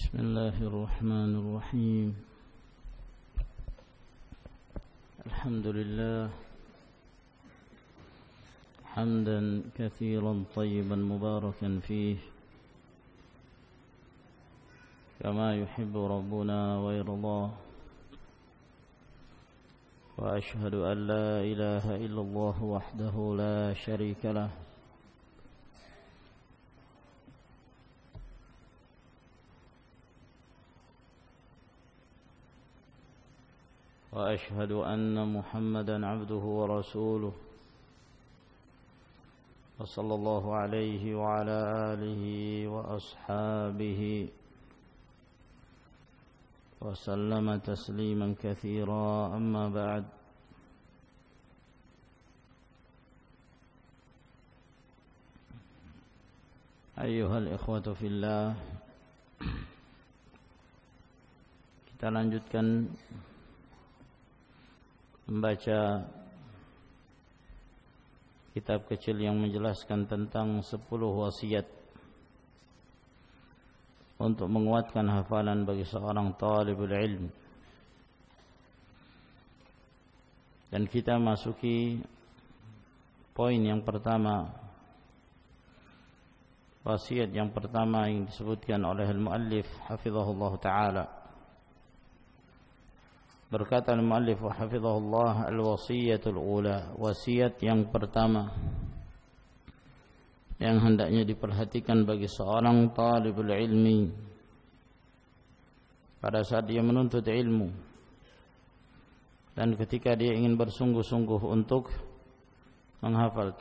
بسم الله الرحمن الرحيم. الحمد لله حمدا كثيرا طيبا مباركا فيه كما يحب ربنا ويرضاه، وأشهد أن لا إله إلا الله وحده لا شريك له، وأشهد أن محمدا عبده ورسوله، وصلى الله عليه وعلى آله وأصحابه وسلم تسليما كثيرا. أما بعد، أيها الإخوة في الله، kita lanjutkan membaca kitab kecil yang menjelaskan tentang 10 wasiat untuk menguatkan hafalan bagi seorang talibul ilm. Dan kita masuki poin yang pertama, wasiat yang pertama yang disebutkan oleh al-muallif hafizahullah ta'ala. Berkata al-muallif hafizahullah, al-wasiyatul ula, wasiat yang pertama yang hendaknya diperhatikan bagi seorang talibul ilmi pada saat dia menuntut ilmu dan ketika dia ingin bersungguh-sungguh untuk menghafal.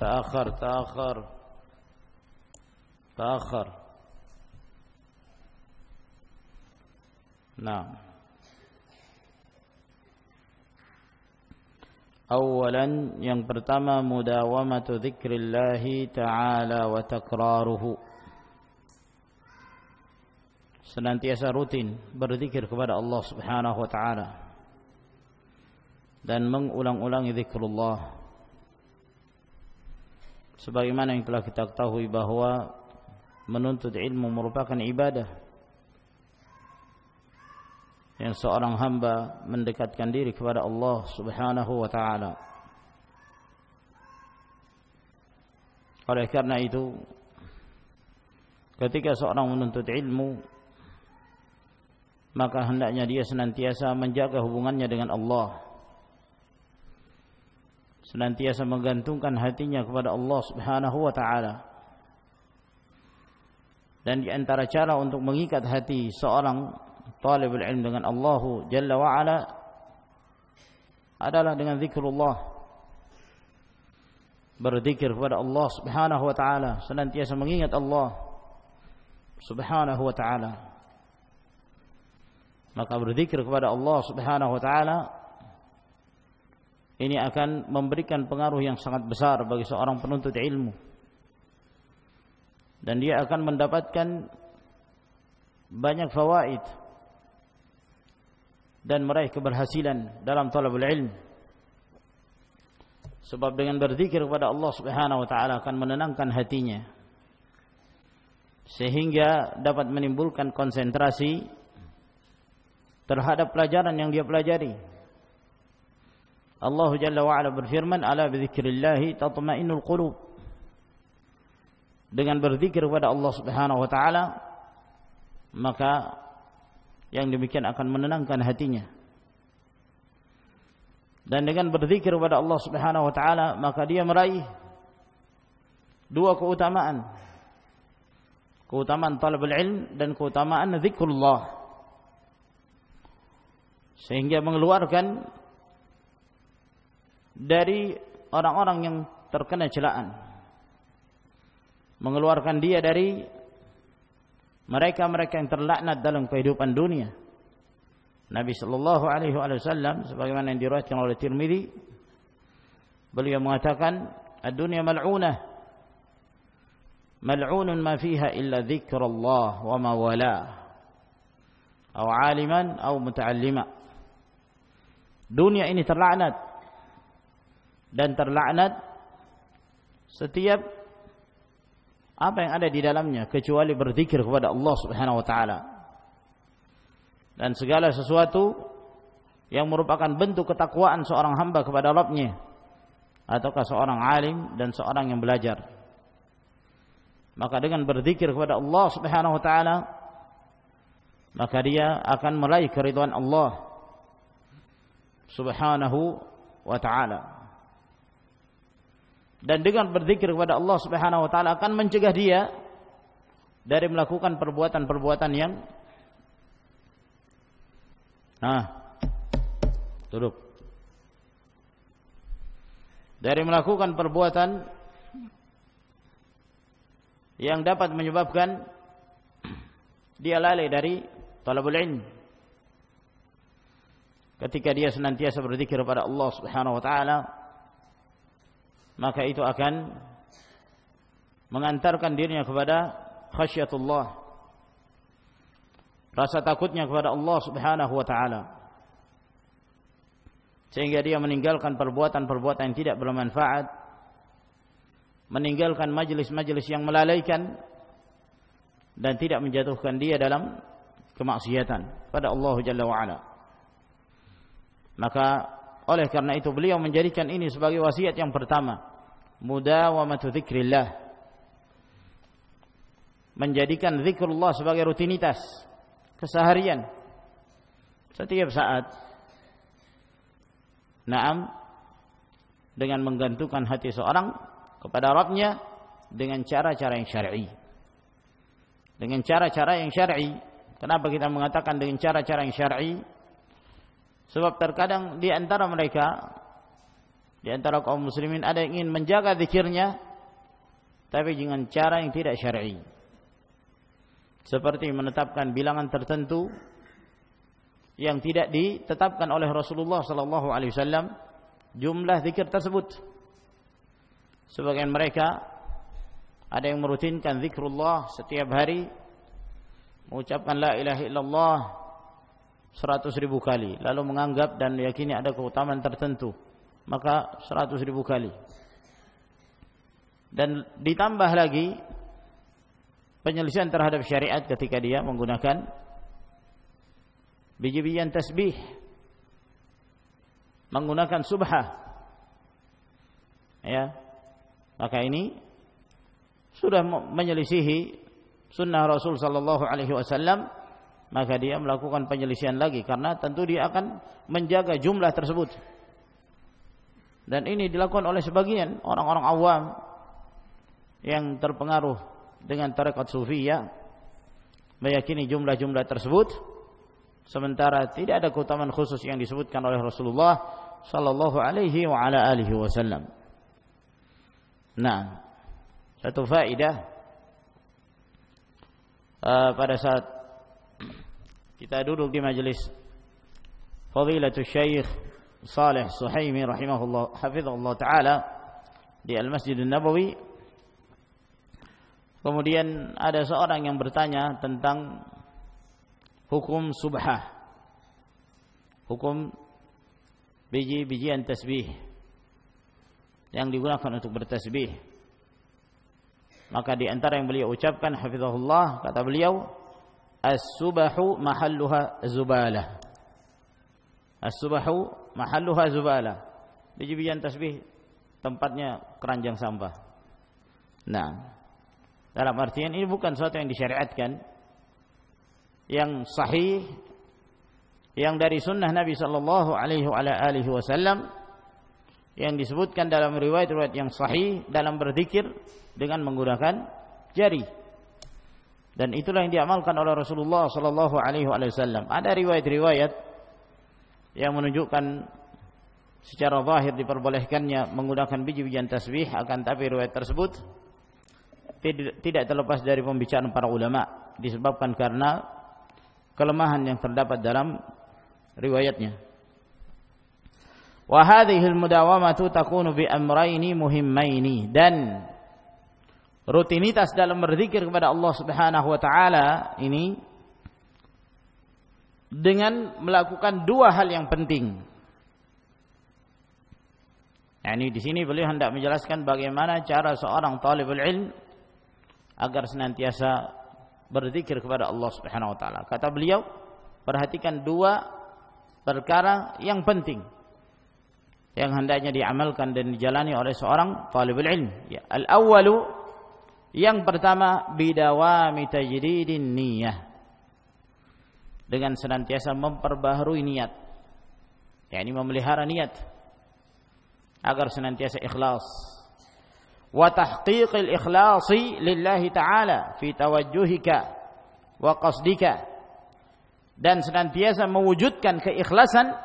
Ta'akhir. Nah, awalan, yang pertama, mudawamatu dzikrillahi ta'ala wa takraruhu, senantiasa rutin berzikir kepada Allah Subhanahu wa ta'ala dan mengulang-ulangi zikrullah. Sebagaimana yang telah kita ketahui bahwa menuntut ilmu merupakan ibadah yang seorang hamba mendekatkan diri kepada Allah Subhanahu wa ta'ala. Oleh karena itu, ketika seorang menuntut ilmu, maka hendaknya dia senantiasa menjaga hubungannya dengan Allah, senantiasa menggantungkan hatinya kepada Allah Subhanahu wa ta'ala. Dan di antara cara untuk mengikat hati seorang talibul ilm dengan Allah Jalla wa Ala adalah dengan zikrullah, berzikir kepada Allah Subhanahu wa ta'ala, senantiasa mengingat Allah Subhanahu wa ta'ala. Maka berzikir kepada Allah Subhanahu wa ta'ala ini akan memberikan pengaruh yang sangat besar bagi seorang penuntut ilmu, dan dia akan mendapatkan banyak fawaid dan meraih keberhasilan dalam talabul ilm. Sebab dengan berzikir kepada Allah Subhanahu wa ta'ala akan menenangkan hatinya sehingga dapat menimbulkan konsentrasi terhadap pelajaran yang dia pelajari. Allah Jalla wa Ala berfirman, ala bidzikrillahi tatma'innul qulub. Dengan berzikir kepada Allah Subhanahu wa ta'ala, maka yang demikian akan menenangkan hatinya. Dan dengan berzikir kepada Allah Subhanahu wa ta'ala, maka dia meraih dua keutamaan. Keutamaan talabul ilm dan keutamaan zikrullah. Sehingga mengeluarkan dari orang-orang yang terkena celaan, mengeluarkan dia dari mereka-mereka yang terlaknat dalam kehidupan dunia. Nabi sallallahu alaihi wasallam sebagaimana yang diriwayatkan oleh Tirmidzi, beliau mengatakan, ad-dunya mal'unah, mal'unun ma fiha illa dzikrullah wa ma wala, aw 'aliman aw muta'allima. Dunia ini terlaknat, dan terlaknat setiap apa yang ada di dalamnya kecuali berzikir kepada Allah Subhanahu wa ta'ala. dan segala sesuatu yang merupakan bentuk ketakwaan seorang hamba kepada Rabb-Nya, ataukah seorang alim dan seorang yang belajar. Maka dengan berzikir kepada Allah Subhanahu wa taala, maka dia akan meraih keridhaan Allah Subhanahu wa taala. Dan dengan berzikir kepada Allah Subhanahu wa taala akan mencegah dia dari melakukan perbuatan-perbuatan yang duduk. Dari melakukan perbuatan yang dapat menyebabkan dia lalai dari talabul ilm. Ketika dia senantiasa berzikir kepada Allah Subhanahu wa taala, maka itu akan mengantarkan dirinya kepada khasyatullah, rasa takutnya kepada Allah Subhanahu wa taala, sehingga dia meninggalkan perbuatan-perbuatan yang tidak bermanfaat, meninggalkan majelis-majelis yang melalaikan dan tidak menjatuhkan dia dalam kemaksiatan pada Allah Jalla wa Ala. Maka oleh karena itu beliau menjadikan ini sebagai wasiat yang pertama, mudawamatu dzikrillah, menjadikan zikrullah sebagai rutinitas keseharian setiap saat. Naam, dengan menggantungkan hati seorang kepada Rabb-Nya dengan cara-cara yang syar'i. Dengan cara-cara yang syar'i. Kenapa kita mengatakan dengan cara-cara yang syar'i? Sebab terkadang di antara mereka, di antara kaum muslimin ada yang ingin menjaga zikirnya tapi dengan cara yang tidak syar'i. Seperti menetapkan bilangan tertentu yang tidak ditetapkan oleh Rasulullah sallallahu alaihi wasallam jumlah zikir tersebut. Sebagian mereka ada yang merutinkan zikrullah setiap hari, mengucapkan la ilaha illallah 100.000 kali, lalu menganggap dan meyakini ada keutamaan tertentu, maka 100.000 kali. Dan ditambah lagi penyelisihan terhadap syariat ketika dia menggunakan biji-bijian tasbih, menggunakan subhah, ya, maka ini sudah menyelisihi sunnah Rasul sallallahu alaihi wasallam. Maka dia melakukan penyelisihan lagi, karena tentu dia akan menjaga jumlah tersebut. Dan ini dilakukan oleh sebagian orang-orang awam yang terpengaruh dengan tarekat sufiyah, meyakini jumlah-jumlah tersebut, sementara tidak ada keutamaan khusus yang disebutkan oleh Rasulullah sallallahu alaihi wa ala alihi wasallam. Nah, satu faedah pada saat kita duduk di majelis Fadilatul Syekh Saleh Suhaimi rahimahullah hafizahullah taala di Al-Masjid An-Nabawi, kemudian ada seorang yang bertanya tentang hukum subhah, hukum biji-bijian tasbih yang digunakan untuk bertasbih. Maka di antara yang beliau ucapkan hafizahullah, kata beliau, as-subahu mahalluha zubalah. As-subahu mahalluha zubalah. Biji-bijian tasbih tempatnya keranjang sampah. Nah, dalam artian ini bukan sesuatu yang disyariatkan, yang sahih, yang dari sunnah Nabi sallallahu alaihi wasallam, yang disebutkan dalam riwayat-riwayat yang sahih dalam berzikir dengan menggunakan jari. Dan itulah yang diamalkan oleh Rasulullah sallallahu alaihi wasallam. Ada riwayat-riwayat yang menunjukkan secara zahir diperbolehkannya menggunakan biji-bijian tasbih, akan tapi riwayat tersebut tidak terlepas dari pembicaraan para ulama, disebabkan karena kelemahan yang terdapat dalam riwayatnya. Wa hadhihi al-mudawamatu takunu bi amrayni muhimmaini, dan rutinitas dalam berzikir kepada Allah Subhanahu wa taala ini dengan melakukan dua hal yang penting. Yani di sini beliau hendak menjelaskan bagaimana cara seorang talibul ilm agar senantiasa berzikir kepada Allah Subhanahu wa taala. Kata beliau, perhatikan dua perkara yang penting yang hendaknya diamalkan dan dijalani oleh seorang talibul ilm. Ya, al-awwalu, yang pertama, bidawami tajdidin niyyah, dengan senantiasa memperbaharui niat, yakni memelihara niat agar senantiasa ikhlas. Wa tahqiqil ikhlasi lillahi ta'ala fi tawajjuhika wa qasdika, dan senantiasa mewujudkan keikhlasan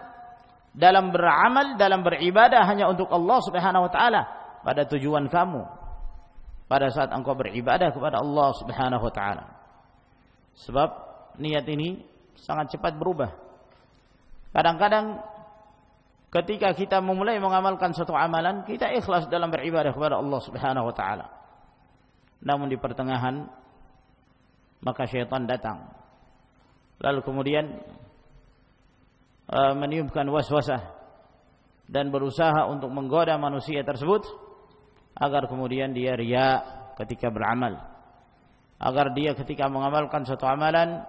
dalam beramal, dalam beribadah hanya untuk Allah Subhanahu wa taala, pada tujuan kamu pada saat engkau beribadah kepada Allah Subhanahu wa taala. Sebab niat ini sangat cepat berubah. Kadang-kadang ketika kita memulai mengamalkan suatu amalan, kita ikhlas dalam beribadah kepada Allah Subhanahu wa taala. Namun di pertengahan maka syaitan datang. Lalu kemudian meniupkan waswasah dan berusaha untuk menggoda manusia tersebut agar kemudian dia riya ketika beramal, agar dia ketika mengamalkan suatu amalan,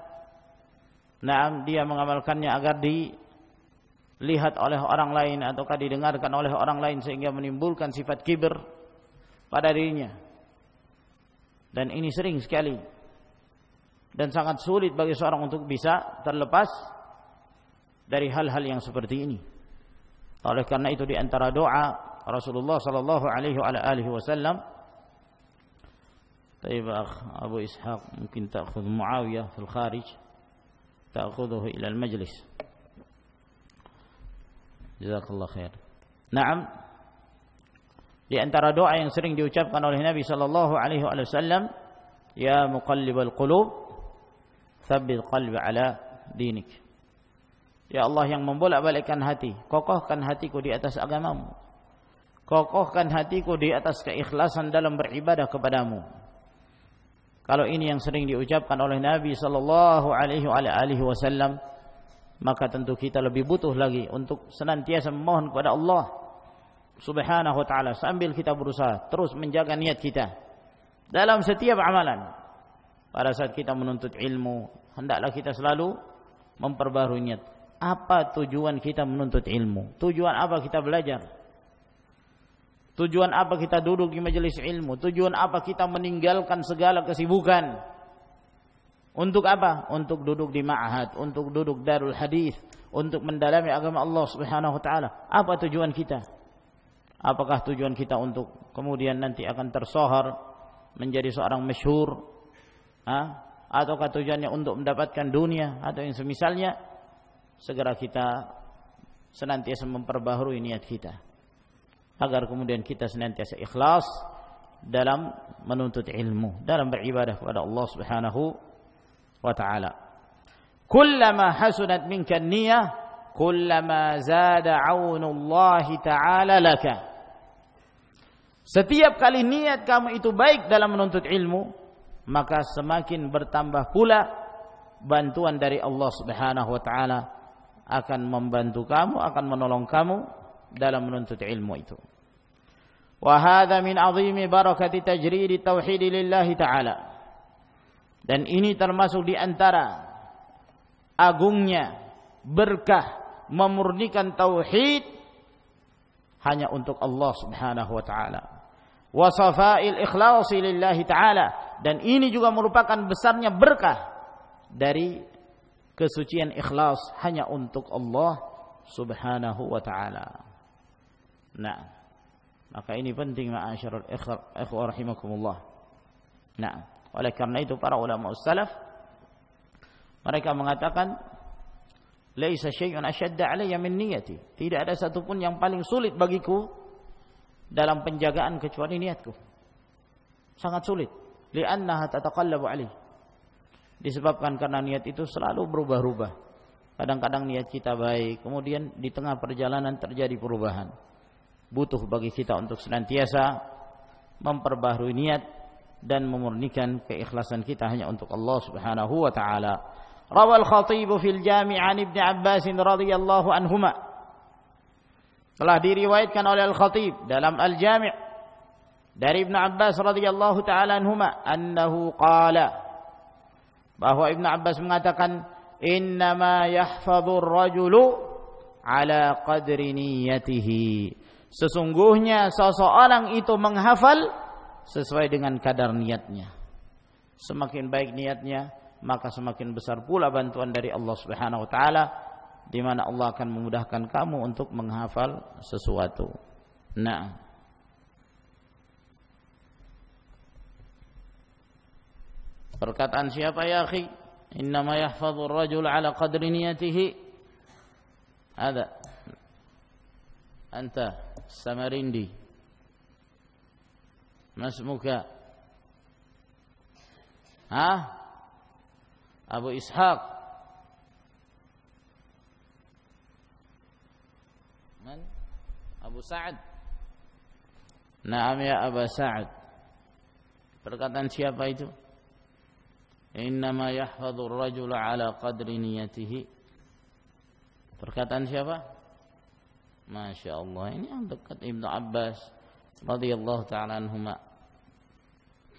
dia mengamalkannya agar dilihat oleh orang lain ataukah didengarkan oleh orang lain, sehingga menimbulkan sifat kibir pada dirinya. Dan ini sering sekali dan sangat sulit bagi seorang untuk bisa terlepas dari hal-hal yang seperti ini. Oleh karena itu di antara doa Rasulullah sallallahu alaihi wasallam, "Taib Abu Ishaq, mungkin ta'khudh Muawiyah fil kharij, ta'khudhuhu ila al-majlis." Jazakallah khair. Naam. Di antara doa yang sering diucapkan oleh Nabi sallallahu alaihi wasallam, "Ya muqallibal qulub, tsabbit qalbi ala dinik." Ya Allah yang membolak-balikkan hati, kokohkan hatiku di atas agamamu. Kokohkan hatiku di atas keikhlasan dalam beribadah kepadamu. Kalau ini yang sering diucapkan oleh Nabi sallallahu alaihi wasallam, maka tentu kita lebih butuh lagi untuk senantiasa memohon kepada Allah Subhanahu wa taala sambil kita berusaha terus menjaga niat kita dalam setiap amalan. Pada saat kita menuntut ilmu, hendaklah kita selalu memperbarui niat. Apa tujuan kita menuntut ilmu? Tujuan apa kita belajar? Tujuan apa kita duduk di majelis ilmu? Tujuan apa kita meninggalkan segala kesibukan? Untuk apa? Untuk duduk di ma'had, untuk duduk darul hadis, untuk mendalami agama Allah Subhanahu wa taala. Apa tujuan kita? Apakah tujuan kita untuk kemudian nanti akan tersohor menjadi seorang masyhur? Ataukah tujuannya untuk mendapatkan dunia atau yang semisalnya? Segera kita senantiasa memperbaharui niat kita agar kemudian kita senantiasa ikhlas dalam menuntut ilmu, dalam beribadah kepada Allah Subhanahu wa taala. Kullama hasunat minka an-niyyah, kullama zada 'aunullah taala laka. Setiap kali niat kamu itu baik dalam menuntut ilmu, maka semakin bertambah pula bantuan dari Allah Subhanahu wa taala akan membantu kamu, akan menolong kamu dalam menuntut ilmu itu. Wa hadza min 'azimi barakati tajrid tauhid lillah ta'ala. Dan ini termasuk di antara agungnya berkah memurnikan tauhid hanya untuk Allah Subhanahu wa taala. Wa safa'il ikhlasi lillah ta'ala, dan ini juga merupakan besarnya berkah dari kesucian ikhlas hanya untuk Allah Subhanahu wa taala. Nah, maka ini penting ma'asyiral ikhwah rahimakumullah. Nah, oleh karena itu para ulama salaf mereka mengatakan laisa syai'un ashadda 'alayya min niyyati. Tidak ada satupun yang paling sulit bagiku dalam penjagaan kecuali niatku. Sangat sulit. Li'annaha tataqallabu 'alayhi. Disebabkan karena niat itu selalu berubah-ubah. Kadang-kadang niat kita baik, kemudian di tengah perjalanan terjadi perubahan. Butuh bagi kita untuk senantiasa memperbaharui niat dan memurnikan keikhlasan kita hanya untuk Allah Subhanahu wa taala. Rawal Khatib fil Jami' an Ibnu Abbas radhiyallahu anhuma. Telah diriwayatkan oleh Al-Khatib dalam Al-Jami' dari Ibnu Abbas radhiyallahu taala anhuma annahu qala, bahwa Ibnu Abbas mengatakan, innama yahfadhur rajulu ala qadri niyyatihi. Sesungguhnya seseorang itu menghafal sesuai dengan kadar niatnya. Semakin baik niatnya, maka semakin besar pula bantuan dari Allah Subhanahu wa taala, di mana Allah akan memudahkan kamu untuk menghafal sesuatu. Nah, perkataan siapa ya akhi? Innama yahfadhur rajul ala qadri niyatihi. Ada anta Samarindi. Masmuka? Abu Ishaq. Man? Abu Sa'ad. Naam ya Aba Sa'ad. Perkataan siapa itu? Innama yahfadhur rajul ala qadri niyatihi. Perkataan siapa? Masya Allah, ini yang dekat Ibnu Abbas radhiyallahu ta'ala anhuma.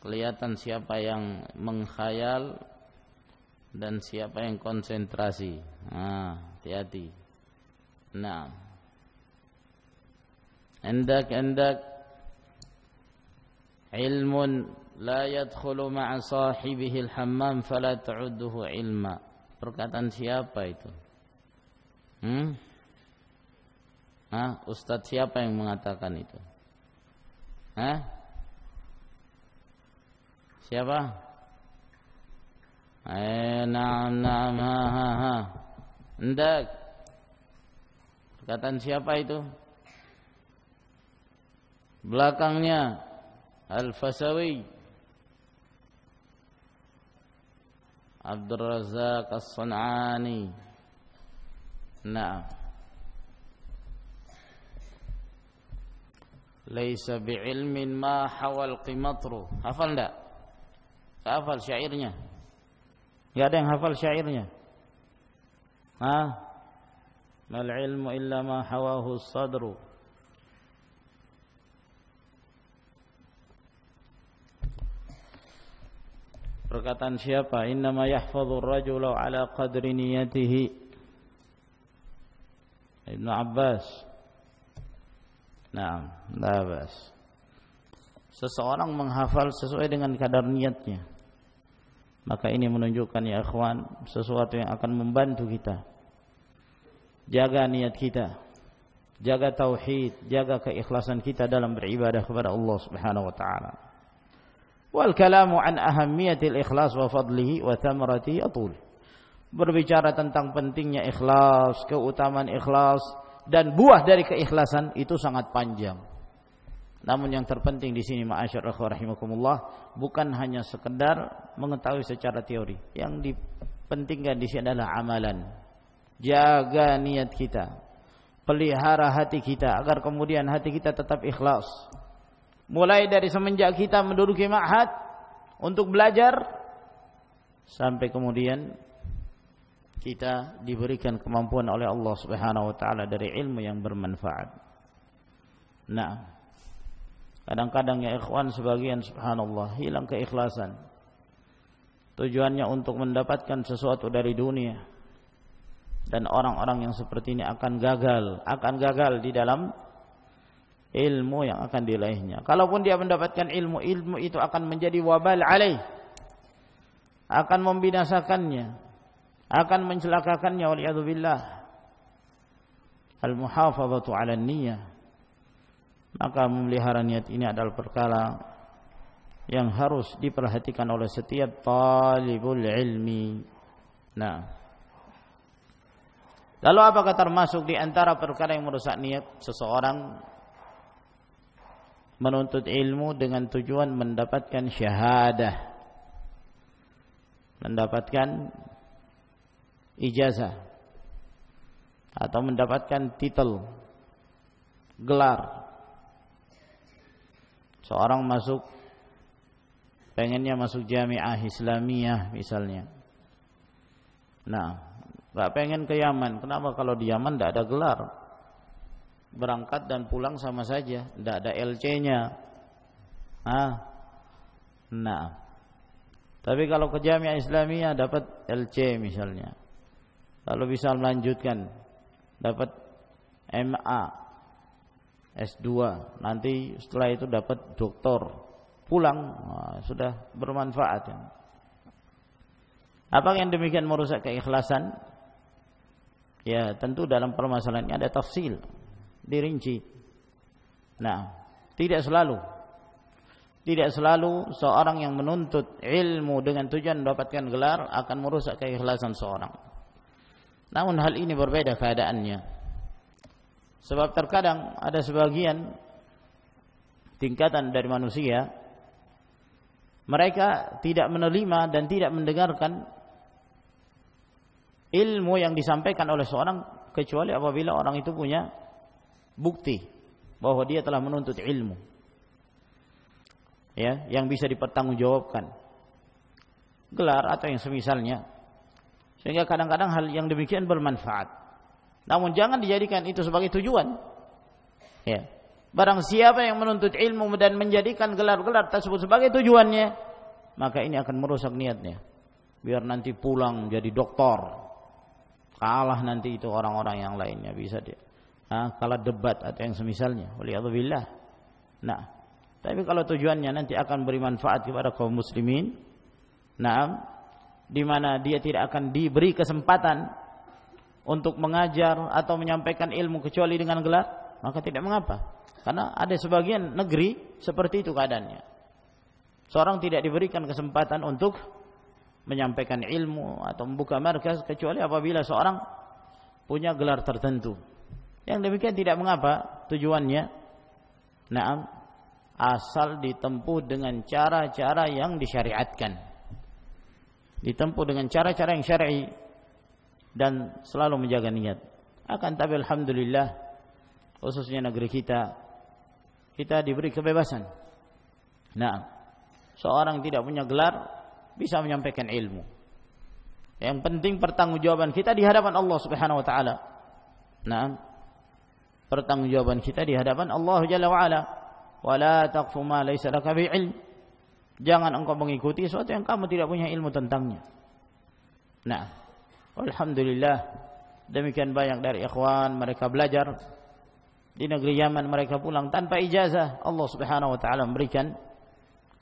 Kelihatan siapa yang mengkhayal dan siapa yang konsentrasi. Hati-hati. Nah, Andak ilmun la yadkhulu ma'a sahibihi al-hammam fala ta'udduhu ilma. Perkataan siapa itu? Ustadz siapa yang mengatakan itu? Siapa? Naam. Ndak. Perkataan siapa itu? Belakangnya Al-Fasawi, Abdul Razak As-San'ani. Naam. Laisa bi'ilmin ma hawal qimatru. Hafal enggak? Hafal syairnya? Enggak ada yang hafal syairnya? Mal ilmu illa ma hawahu sadru. Perkataan siapa? Innama yahfadhur rajulu ala qadri niyatihi. Ibnu Abbas. Naam, la bas. Seseorang menghafal sesuai dengan kadar niatnya. Maka ini menunjukkan ya ikhwan, sesuatu yang akan membantu kita. Jaga niat kita. Jaga tauhid, jaga keikhlasan kita dalam beribadah kepada Allah Subhanahu wa taala. Wal kalamu an ahammiyatil ikhlas wa fadlihi wa thamaratihi atul. Berbicara tentang pentingnya ikhlas, keutamaan ikhlas dan buah dari keikhlasan itu sangat panjang. Namun yang terpenting di sini ma'asyar ikhwah rahimakumullah, bukan hanya sekedar mengetahui secara teori. Yang dipentingkan di sini adalah amalan. Jaga niat kita, pelihara hati kita agar kemudian hati kita tetap ikhlas. Mulai dari semenjak kita menduduki ma'had untuk belajar sampai kemudian kita diberikan kemampuan oleh Allah Subhanahu wa taala dari ilmu yang bermanfaat. Nah, kadang-kadang ya ikhwan sebagian subhanallah hilang keikhlasan. Tujuannya untuk mendapatkan sesuatu dari dunia. Dan orang-orang yang seperti ini akan gagal di dalam ilmu yang akan diraihnya. Kalaupun dia mendapatkan ilmu itu akan menjadi wabal alaih. Akan membinasakannya. Akan mencelakakannya waliyadzubillah. Al-muhafazatu 'ala an-niyyah. Maka memelihara niat ini adalah perkara yang harus diperhatikan oleh setiap talibul ilmi. Nah, lalu apakah termasuk di antara perkara yang merusak niat seseorang menuntut ilmu dengan tujuan mendapatkan syahadah, mendapatkan ijazah atau mendapatkan titel, gelar. Seorang pengennya masuk jamiah Islamiyah misalnya. Nah, gak pengen ke Yaman. Kenapa? Kalau di Yaman tidak ada gelar, berangkat dan pulang sama saja, tidak ada LC-nya. Nah, tapi kalau ke jamiah Islamiyah dapat LC misalnya. lalu bisa melanjutkan dapat MA, S2, nanti setelah itu dapat doktor, pulang sudah bermanfaat. Apakah yang demikian merusak keikhlasan? Ya, tentu dalam permasalahannya ada tafsil, dirinci. Nah, tidak selalu seorang yang menuntut ilmu dengan tujuan mendapatkan gelar akan merusak keikhlasan seorang. Namun hal ini berbeda keadaannya. Sebab terkadang ada sebagian tingkatan dari manusia, mereka tidak menerima dan tidak mendengarkan ilmu yang disampaikan oleh seorang kecuali apabila orang itu punya bukti bahwa dia telah menuntut ilmu, ya, yang bisa dipertanggungjawabkan, gelar atau yang semisalnya. Sehingga kadang-kadang hal yang demikian bermanfaat. Namun jangan dijadikan itu sebagai tujuan. Ya. Barang siapa yang menuntut ilmu dan menjadikan gelar-gelar tersebut sebagai tujuannya, maka ini akan merusak niatnya. Biar nanti pulang jadi doktor, kalah nanti itu orang-orang yang lainnya, bisa dia kalah debat atau yang semisalnya. Waliyadzubillah. Nah, tapi kalau tujuannya nanti akan beri manfaat kepada kaum muslimin, di mana dia tidak akan diberi kesempatan untuk mengajar atau menyampaikan ilmu kecuali dengan gelar, maka tidak mengapa. Karena ada sebagian negeri seperti itu keadaannya. Seorang tidak diberikan kesempatan untuk menyampaikan ilmu atau membuka markas kecuali apabila seorang punya gelar tertentu. Yang demikian tidak mengapa tujuannya. Asal ditempuh dengan cara-cara yang disyariatkan. Ditempuh dengan cara-cara yang syar'i dan selalu menjaga niat. Akan tapi alhamdulillah, khususnya negeri kita diberi kebebasan. Seorang tidak punya gelar bisa menyampaikan ilmu. Yang penting pertanggungjawaban kita di hadapan Allah Subhanahu wa taala. Pertanggungjawaban kita di hadapan Allah Jalla wa ala. Wala taqfu ma laysa laka bi ilm. Jangan engkau mengikuti sesuatu yang kamu tidak punya ilmu tentangnya. Alhamdulillah, demikian banyak dari ikhwan mereka belajar di negeri Yaman, mereka pulang tanpa ijazah. Allah Subhanahu wa taala memberikan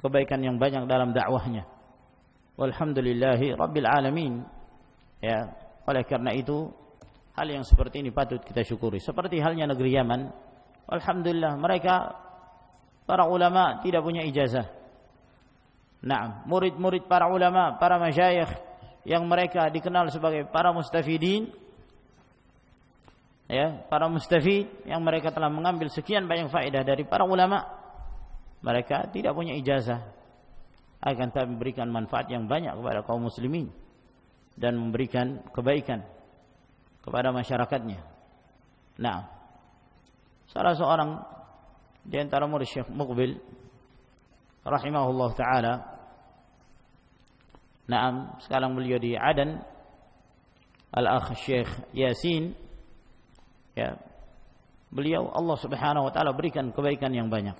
kebaikan yang banyak dalam dakwahnya. Walhamdulillahi rabbil alamin. Ya, oleh karena itu hal yang seperti ini patut kita syukuri. Seperti halnya negeri Yaman, alhamdulillah mereka para ulama tidak punya ijazah. Murid-murid para ulama, para masyayikh yang mereka dikenal sebagai para mustafidin, ya, para mustafid yang mereka telah mengambil sekian banyak faedah dari para ulama, mereka tidak punya ijazah, akan tapi memberikan manfaat yang banyak kepada kaum muslimin dan memberikan kebaikan kepada masyarakatnya. Salah seorang di antara murid Syekh Muqbil rahimahullah taala, sekarang beliau di Adan, Al-Akh Syekh Yasin, ya, beliau Allah Subhanahu wa taala berikan kebaikan yang banyak,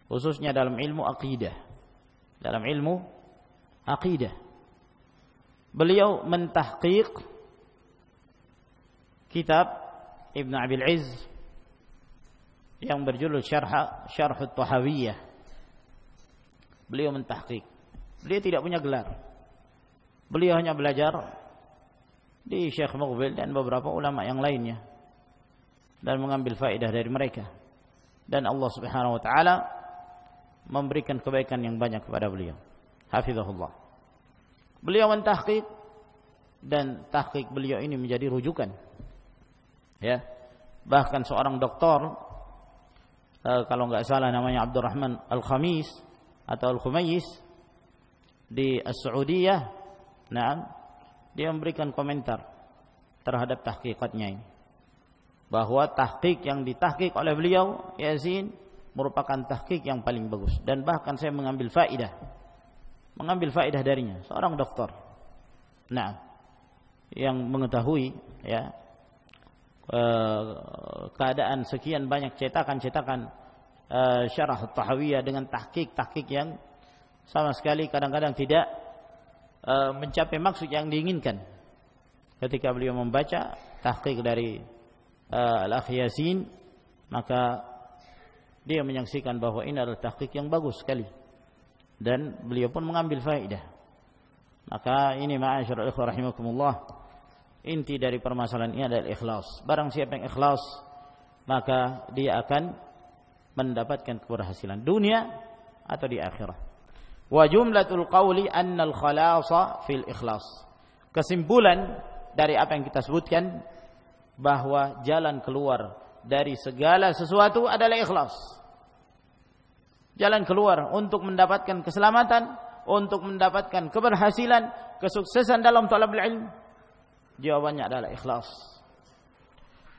khususnya dalam ilmu akidah. Dalam ilmu akidah beliau mentahqiq kitab Ibn Abil Izz yang berjudul Syarh At-Tahawiyah. Beliau mentahqiq. Beliau tidak punya gelar. Beliau hanya belajar di Syekh Muqbil dan beberapa ulama yang lainnya dan mengambil faedah dari mereka. Dan Allah Subhanahu wa taala memberikan kebaikan yang banyak kepada beliau. Hafizahullah. Beliau mentahqiq dan tahqiq beliau ini menjadi rujukan. Ya. Bahkan seorang doktor, kalau enggak salah namanya Abdurrahman Al-Khamis atau Al-Khumayis di As-Saudiyah, dia memberikan komentar terhadap tahqiqatnya ini, bahwa tahqiq yang ditahqiq oleh beliau Yasin merupakan tahqiq yang paling bagus, dan bahkan saya mengambil faedah darinya. Seorang doktor, yang mengetahui, ya, keadaan sekian banyak cetakan-cetakan Syarah At-Tahawiyah dengan tahqiq yang sama sekali kadang-kadang tidak mencapai maksud yang diinginkan. ketika beliau membaca tahqiq dari Al-Akh Yasin, maka dia menyaksikan bahwa ini adalah tahqiq yang bagus sekali, dan beliau pun mengambil faedah. Maka ini ma'asyiral ikhwah rahimakumullah, inti dari permasalahan ini adalah ikhlas. Barang siapa yang ikhlas, maka dia akan mendapatkan keberhasilan dunia atau di akhirat. Wa jumlatul qawli anna al-khalasa fil ikhlas. Kesimpulan dari apa yang kita sebutkan, bahwa jalan keluar dari segala sesuatu adalah ikhlas. Jalan keluar untuk mendapatkan keselamatan, untuk mendapatkan keberhasilan, kesuksesan dalam talabul ilm, jawabannya adalah ikhlas.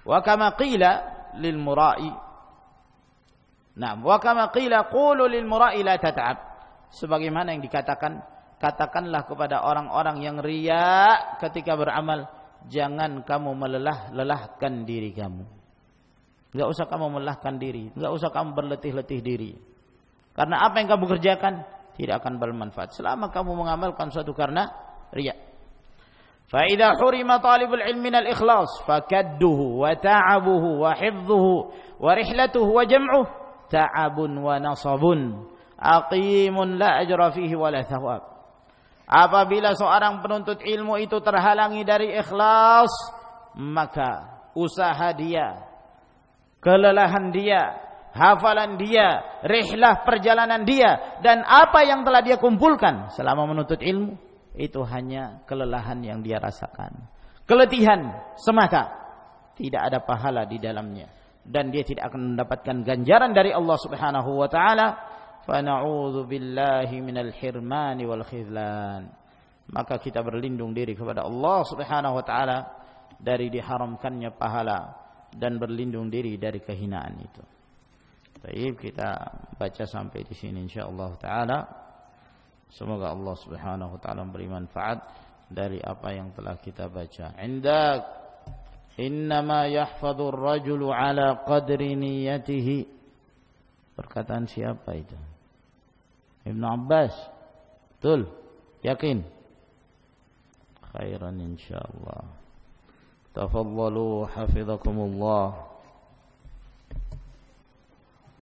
Wa kama qila lil mura'i, nah, wa kama qila qulu lil mura'i la tat'ab, sebagaimana yang dikatakan, katakanlah kepada orang-orang yang riya ketika beramal, jangan kamu melelahkan diri kamu. Enggak usah kamu melelahkan diri, enggak usah kamu berletih-letih diri. Karena apa yang kamu kerjakan tidak akan bermanfaat selama kamu mengamalkan suatu karena riya. Fa idza hurima talibul ilmi minal ikhlas fakadduhu wa ta'abuhu wa hifdhuhu wa rihlatuhu wa jam'uhu ta'abun wa nasabun aqimun la ajra fihi wa la thawab. Apabila seorang penuntut ilmu itu terhalangi dari ikhlas, maka usaha dia, kelelahan dia, hafalan dia, rihlah perjalanan dia, dan apa yang telah dia kumpulkan selama menuntut ilmu, itu hanya kelelahan yang dia rasakan, keletihan semata, tidak ada pahala di dalamnya, dan dia tidak akan mendapatkan ganjaran dari Allah Subhanahu wa taala. Fa na'udzu billahi minal hirmani wal khizlan. Maka kita berlindung diri kepada Allah Subhanahu wa taala dari diharamkannya pahala, dan berlindung diri dari kehinaan itu. Baik, kita baca sampai di sini insyaallah taala. Semoga Allah Subhanahu wa taala memberi manfaat dari apa yang telah kita baca. Indak innama yahfadhu ar-rajulu ala qadri niyyatihi. Perkataan siapa itu? Ibnu Abbas. Betul? Yakin? Khairan insyaallah. Tafadhalu hafizakumullah.